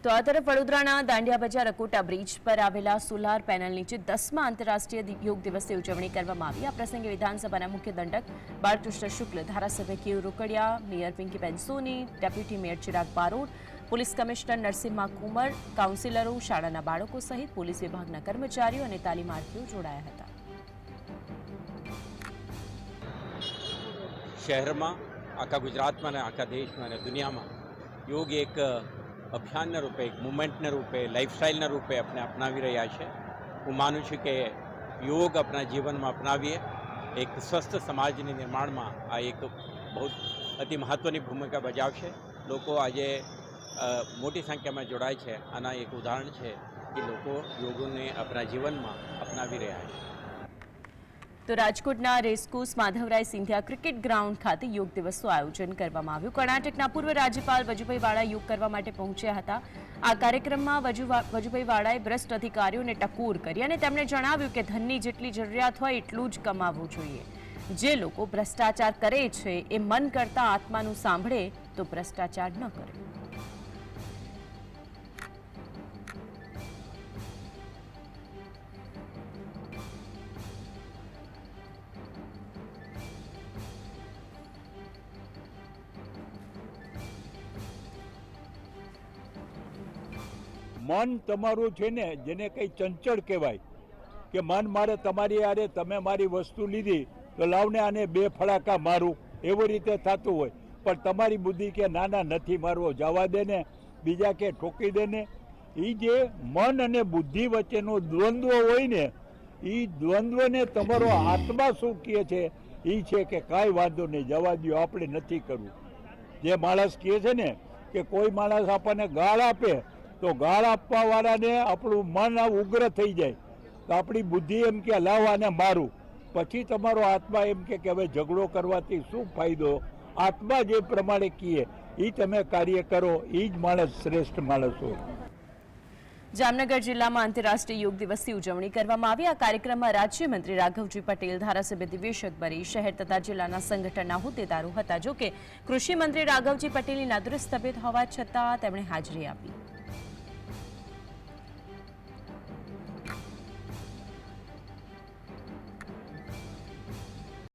તો આ તરફ વડોદરાના દાંડિયા બજાર અકોટા બ્રિજ પર આવેલા સોલાર પેનલ નીચે 10મા આંતરરાષ્ટ્રીય યોગ દિવસની ઉજવણી કરવામાં આવી। આ પ્રસંગે વિધાનસભાના મુખ્ય દંડક બાળકૃષ્ણ શુક્લ, ધારાસભ્ય Keyu Rokadiya, mayor Pinkiben Soni, deputy mayor Chirag Barot, police commissioner Narasimha Kunwar, કાઉન્સિલરો, શાળાના બાળકો સહિત પોલીસ વિભાગના કર્મચારીઓ અને તાલીમાર્થીઓ જોડાયા હતા। શહેરમાં, આખા ગુજરાતમાં અને આખા દેશમાં અને દુનિયામાં યોગ એક અભિયાનના રૂપે, એક મુવમેન્ટના રૂપે, લાઈફસ્ટાઈલના રૂપે આપણે અપનાવી રહ્યા છે। હું માનું છું કે યોગ આપણા જીવનમાં અપનાવીએ, એક સ્વસ્થ સમાજની નિર્માણમાં આ એક બહુ અતિ મહત્ત્વની ભૂમિકા ભજાવશે। લોકો આજે મોટી સંખ્યામાં જોડાય છે। આના એક ઉદાહરણ છે કે લોકો યોગને આપણા જીવનમાં અપનાવી રહ્યા છે। તો રાજકોટના રેસકોર્સ માધવરાય સિંધિયા ક્રિકેટ ગ્રાઉન્ડ ખાતે યોગ દિવસનું આયોજન કરવામાં આવ્યું। કર્ણાટકના પૂર્વ રાજ્યપાલ વજુભાઈ વાળા યોગ કરવા માટે પહોંચ્યા હતા। આ કાર્યક્રમમાં વજુભાઈ વાળાએ ભ્રષ્ટ અધિકારીઓને ટકોર કરી અને તેમણે જણાવ્યું કે ધનની જેટલી જરૂરિયાત હોય એટલું જ કમાવવું જોઈએ। જે લોકો ભ્રષ્ટાચાર કરે છે એ મન કરતા આત્માનું સાંભળે તો ભ્રષ્ટાચાર ન કરે। મન તમારું છે ને, જેને કંઈ ચંચળ કહેવાય કે મન મારે તમારી આરે તમે મારી વસ્તુ લીધી તો લાવને આને બે ફડાકા મારું, એવી રીતે થતું હોય। પણ તમારી બુદ્ધિ કે ના ના નથી મારવો, જવા દે ને, બીજા કે ઠોકી દે ને, એ જે મન અને બુદ્ધિ વચ્ચેનો દ્વંદ્વ હોય ને, એ દ્વંદ્વને તમારો આત્મા શું કહે છે એ છે કે કાંઈ વાંધો નહીં, જવા દો, આપણે નથી કરવું। જે માણસ કહે છે ને કે કોઈ માણસ આપણને ગાળ આપે તો ગાળ આપવા વાળાને આપણું મન ઉગ્ર થઈ જાય તો આપણી બુદ્ધિ એમ કે લાવ આને મારું, પછી તમારો આત્મા એમ કે હવે ઝઘડો કરવાથી શું ફાયદો, આત્મા જે પ્રમાણે કહે એ તમે કાર્ય કરો, એ જ માણસ શ્રેષ્ઠ માણસ હોય। જામનગર જિલ્લામાં આંતરરાષ્ટ્રીય યોગ દિવસની ઉજવણી કરવામાં આવી। આ કાર્યક્રમમાં રાજ્યમંત્રી રાઘવજી પટેલ, ધારાસભ્ય દિવેશ અકબરી, શહેર તથા જિલ્લાના સંગઠનના હોદ્દેદારો હતા। જોકે કૃષિ મંત્રી રાઘવજી પટેલની નાદુરસ્ત તબિયત હોવા છતાં તેમણે હાજરી આપી।